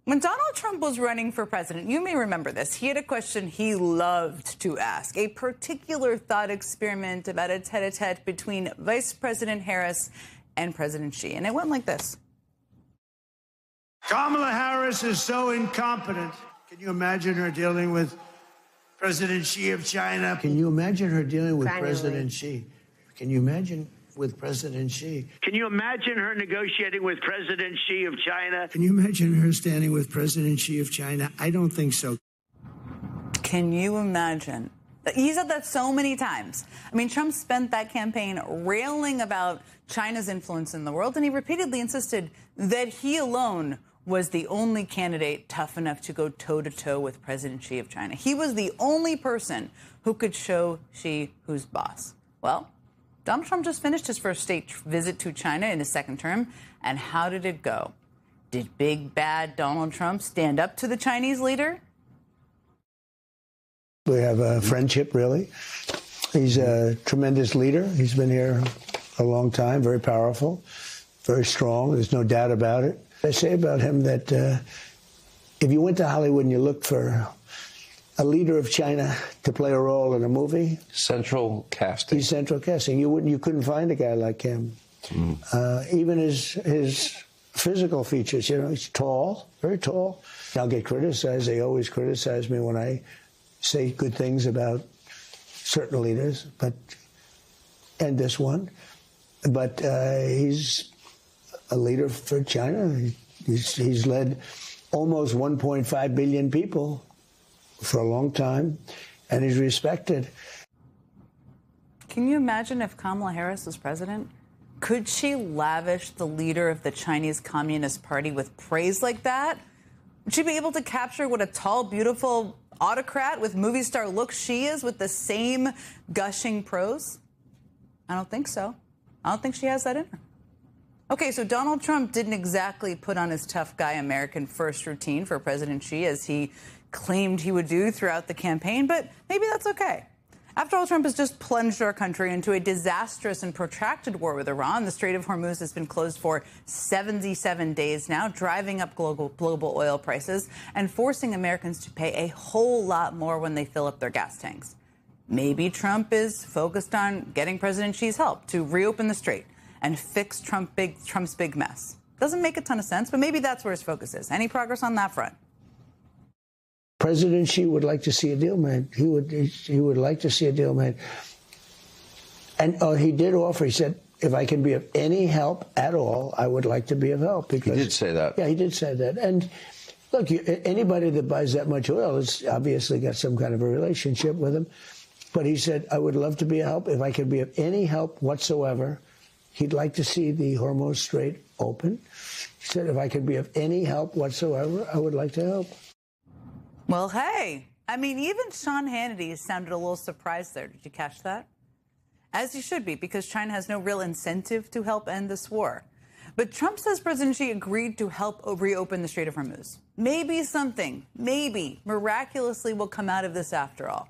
When Donald Trump was running for president, you may remember this, he had a question he loved to ask, a particular thought experiment about a tete-a-tete between Vice President Harris and President Xi. And it went like this. Kamala Harris is so incompetent. Can you imagine her dealing with President Xi of China? Can you imagine her dealing with President Xi? Can you imagine with President Xi? Can you imagine her negotiating with President Xi of China? Can you imagine her standing with President Xi of China? I don't think so. Can you imagine? He said that so many times. I mean, Trump spent that campaign railing about China's influence in the world, and he repeatedly insisted that he alone was the only candidate tough enough to go toe-to-toe with President Xi of China. He was the only person who could show Xi who's boss. Well, Donald Trump just finished his first state visit to China in his second term, and how did it go? Did big bad Donald Trump stand up to the Chinese leader? We have a friendship, really. He's a tremendous leader. He's been here a long time, very powerful, very strong. There's no doubt about it. I say about him that if you went to Hollywood and you looked for a leader of China to play a role in a movie, central casting. He's central casting. You couldn't find a guy like him. Even his physical features. You know, he's tall, very tall. I'll get criticized. They always criticize me when I say good things about certain leaders, and this one. But he's a leader for China. He's led almost 1.5 billion people for a long time, and he's respected. Can you imagine if Kamala Harris was president? Could she lavish the leader of the Chinese Communist Party with praise like that? Would she be able to capture what a tall, beautiful autocrat with movie star look she is with the same gushing prose? I don't think so. I don't think she has that in her. Okay, so Donald Trump didn't exactly put on his tough guy American first routine for President Xi as he claimed he would do throughout the campaign, but maybe that's okay. After all, Trump has just plunged our country into a disastrous and protracted war with Iran. The Strait of Hormuz has been closed for 77 days now, driving up global oil prices and forcing Americans to pay a whole lot more when they fill up their gas tanks. Maybe Trump is focused on getting President Xi's help to reopen the strait and fix Trump's big mess. Doesn't make a ton of sense, but maybe that's where his focus is. Any progress on that front? President Xi would like to see a deal made. He would like to see a deal made. And he did offer, he said, if I can be of any help at all, I would like to be of help. Because, he did say that. Yeah, he did say that. And look, anybody that buys that much oil has obviously got some kind of a relationship with him. But he said, I would love to be of help. If I could be of any help whatsoever, he'd like to see the Hormuz Strait open. He said, if I could be of any help whatsoever, I would like to help. Well, hey, I mean, even Sean Hannity sounded a little surprised there. Did you catch that? As you should be, because China has no real incentive to help end this war. But Trump says President Xi agreed to help reopen the Strait of Hormuz. Maybe something, maybe, miraculously will come out of this after all.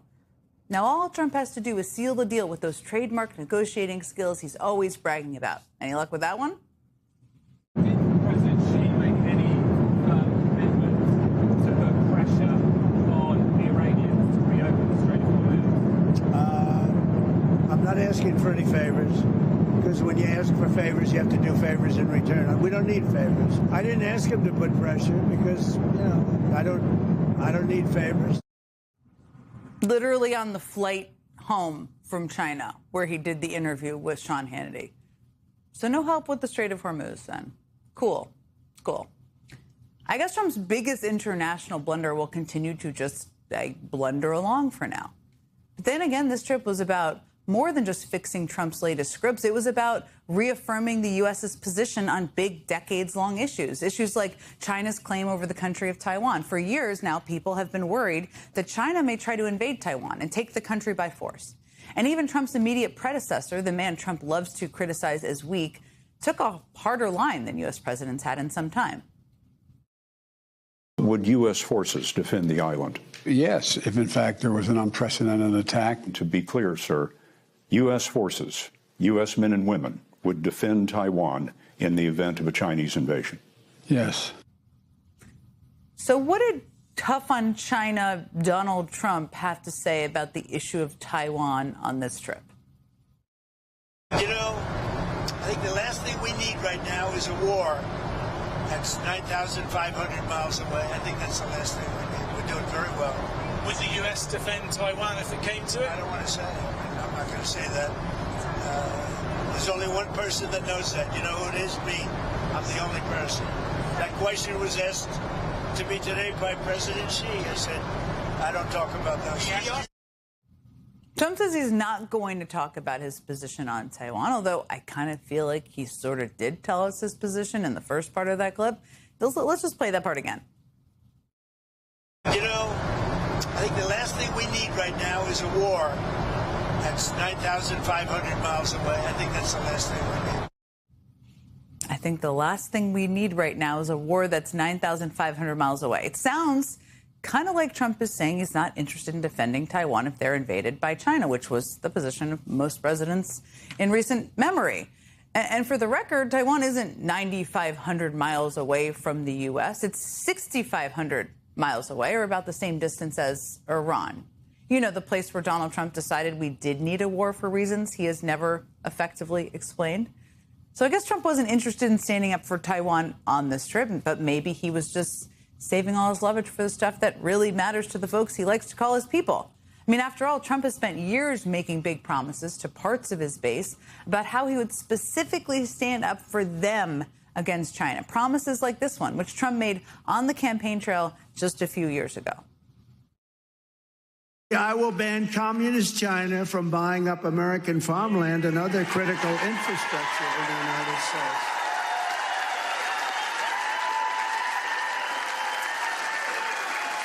Now, all Trump has to do is seal the deal with those trademark negotiating skills he's always bragging about. Any luck with that one? Did President Xi make any commitment to put pressure on the Iranians to reopen the Strait of Hormuz? I'm not asking for any favors, because when you ask for favors, you have to do favors in return. We don't need favors. I didn't ask him to put pressure because, you know, I don't need favors. Literally on the flight home from China, where he did the interview with Sean Hannity. So no help with the Strait of Hormuz then. Cool. I guess Trump's biggest international blunder will continue to just blunder along for now. But then again, this trip was about more than just fixing Trump's latest scripts. It was about reaffirming the U.S.'s position on big decades-long issues. Issues like China's claim over the country of Taiwan. For years now, people have been worried that China may try to invade Taiwan and take the country by force. And even Trump's immediate predecessor, the man Trump loves to criticize as weak, took a harder line than U.S. presidents had in some time. Would U.S. forces defend the island? Yes, if in fact there was an unprecedented attack. To be clear, sir, U.S. forces, U.S. men and women, would defend Taiwan in the event of a Chinese invasion? Yes. So what did tough on China Donald Trump have to say about the issue of Taiwan on this trip? You know, I think the last thing we need right now is a war that's 9,500 miles away. I think that's the last thing we need. We're doing very well. Would the U.S. defend Taiwan if it came to it? I don't want to say. I'm not going to say that. There's only one person that knows that. You know who it is? Me. I'm the only person. That question was asked to me today by President Xi. I said, I don't talk about those things. Trump says he's not going to talk about his position on Taiwan, although I kind of feel like he sort of did tell us his position in the first part of that clip. Let's just play that part again. You know, I think the last thing we need right now is a war that's 9,500 miles away. I think that's the last thing we need. I think the last thing we need right now is a war that's 9,500 miles away. It sounds kind of like Trump is saying he's not interested in defending Taiwan if they're invaded by China, which was the position of most presidents in recent memory. And for the record, Taiwan isn't 9,500 miles away from the U.S. It's 6,500 miles away, or about the same distance as Iran. You know, the place where Donald Trump decided we did need a war for reasons he has never effectively explained. So I guess Trump wasn't interested in standing up for Taiwan on this trip, but maybe he was just saving all his leverage for the stuff that really matters to the folks he likes to call his people. I mean, after all, Trump has spent years making big promises to parts of his base about how he would specifically stand up for them against China. Promises like this one, which Trump made on the campaign trail just a few years ago. I will ban communist China from buying up American farmland and other critical infrastructure in the United States.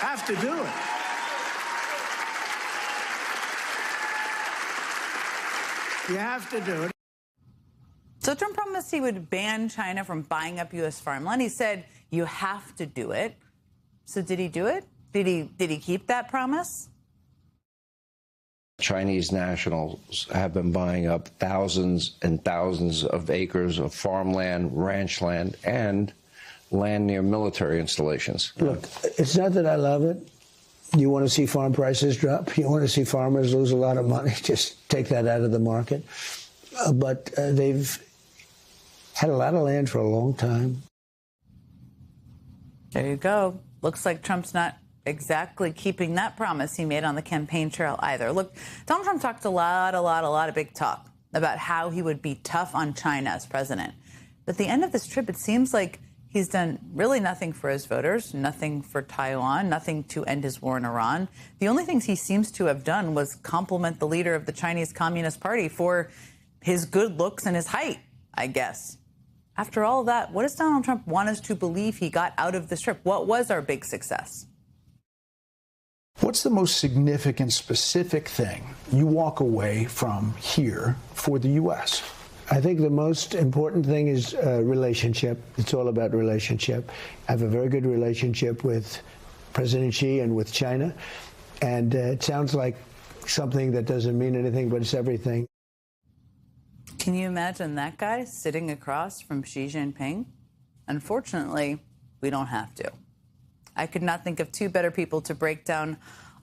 Have to do it. You have to do it. So Trump promised he would ban China from buying up U.S. farmland. He said, you have to do it. So did he do it? Did he keep that promise? Chinese nationals have been buying up thousands and thousands of acres of farmland, ranch land, and land near military installations. Look, it's not that I love it. You want to see farm prices drop? You want to see farmers lose a lot of money? Just take that out of the market. But they've had a lot of land for a long time. There you go. Looks like Trump's not exactly keeping that promise he made on the campaign trail either. Look, Donald Trump talked a lot of big talk about how he would be tough on China as president. But at the end of this trip, it seems like he's done really nothing for his voters, nothing for Taiwan, nothing to end his war in Iran. The only things he seems to have done was compliment the leader of the Chinese Communist Party for his good looks and his height, I guess. After all of that, what does Donald Trump want us to believe he got out of this trip? What was our big success? What's the most significant, specific thing you walk away from here for the U.S.? I think the most important thing is relationship. It's all about relationship. I have a very good relationship with President Xi and with China. And it sounds like something that doesn't mean anything, but it's everything. Can you imagine that guy sitting across from Xi Jinping? Unfortunately, we don't have to. I could not think of two better people to break down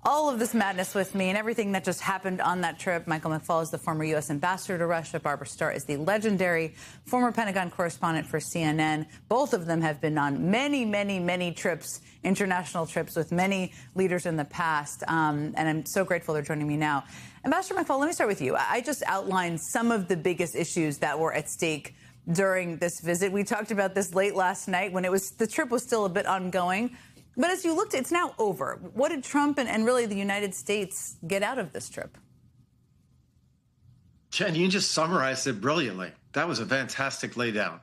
all of this madness with me and everything that just happened on that trip. Michael McFaul is the former U.S. ambassador to Russia. Barbara Starr is the legendary former Pentagon correspondent for CNN. Both of them have been on many trips, international trips with many leaders in the past. And I'm so grateful they're joining me now. Ambassador McFaul, let me start with you. I just outlined some of the biggest issues that were at stake during this visit. We talked about this late last night when the trip was still a bit ongoing. But as you looked, it's now over. What did Trump and really the United States get out of this trip? Jen, you just summarized it brilliantly. That was a fantastic laydown.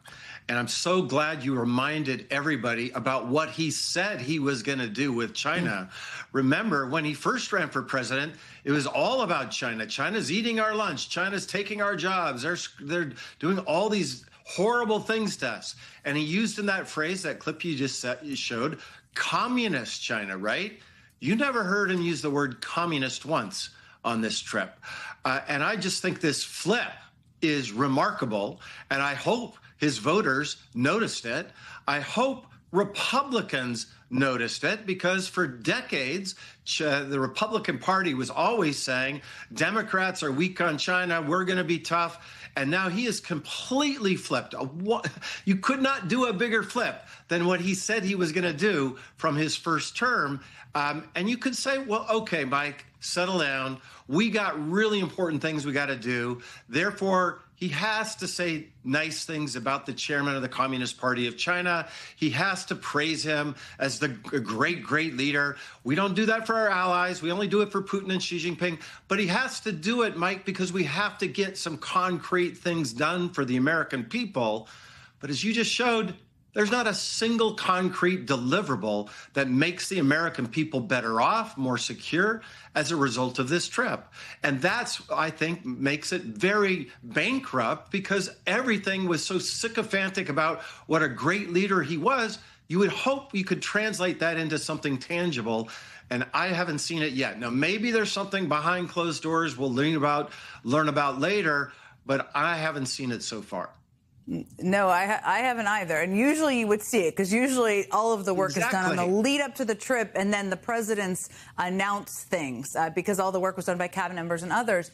And I'm so glad you reminded everybody about what he said he was going to do with China. Remember, when he first ran for president, it was all about China. China's eating our lunch. China's taking our jobs. They're doing all these horrible things to us. And he used in that phrase, that clip you just showed, communist China, right? You never heard him use the word communist once on this trip. And I just think this flip is remarkable. And I hope his voters noticed it. I hope Republicans noticed it because for decades, the Republican Party was always saying, Democrats are weak on China, we're going to be tough. And now he is completely flipped. You could not do a bigger flip than what he said he was going to do from his first term. And you could say, well, okay, Mike, settle down. We got really important things we got to do. Therefore, he has to say nice things about the chairman of the Communist Party of China. He has to praise him as the great, great leader. We don't do that for our allies. We only do it for Putin and Xi Jinping. But he has to do it, Mike, because we have to get some concrete things done for the American people. But as you just showed, there's not a single concrete deliverable that makes the American people better off, more secure as a result of this trip. And that's, I think, makes it very bankrupt because everything was so sycophantic about what a great leader he was. You would hope you could translate that into something tangible. And I haven't seen it yet. Now, maybe there's something behind closed doors we'll learn about later, but I haven't seen it so far. No, I haven't either. And usually you would see it because usually all of the work is done on the lead up to the trip and then the presidents announce things because all the work was done by cabinet members and others.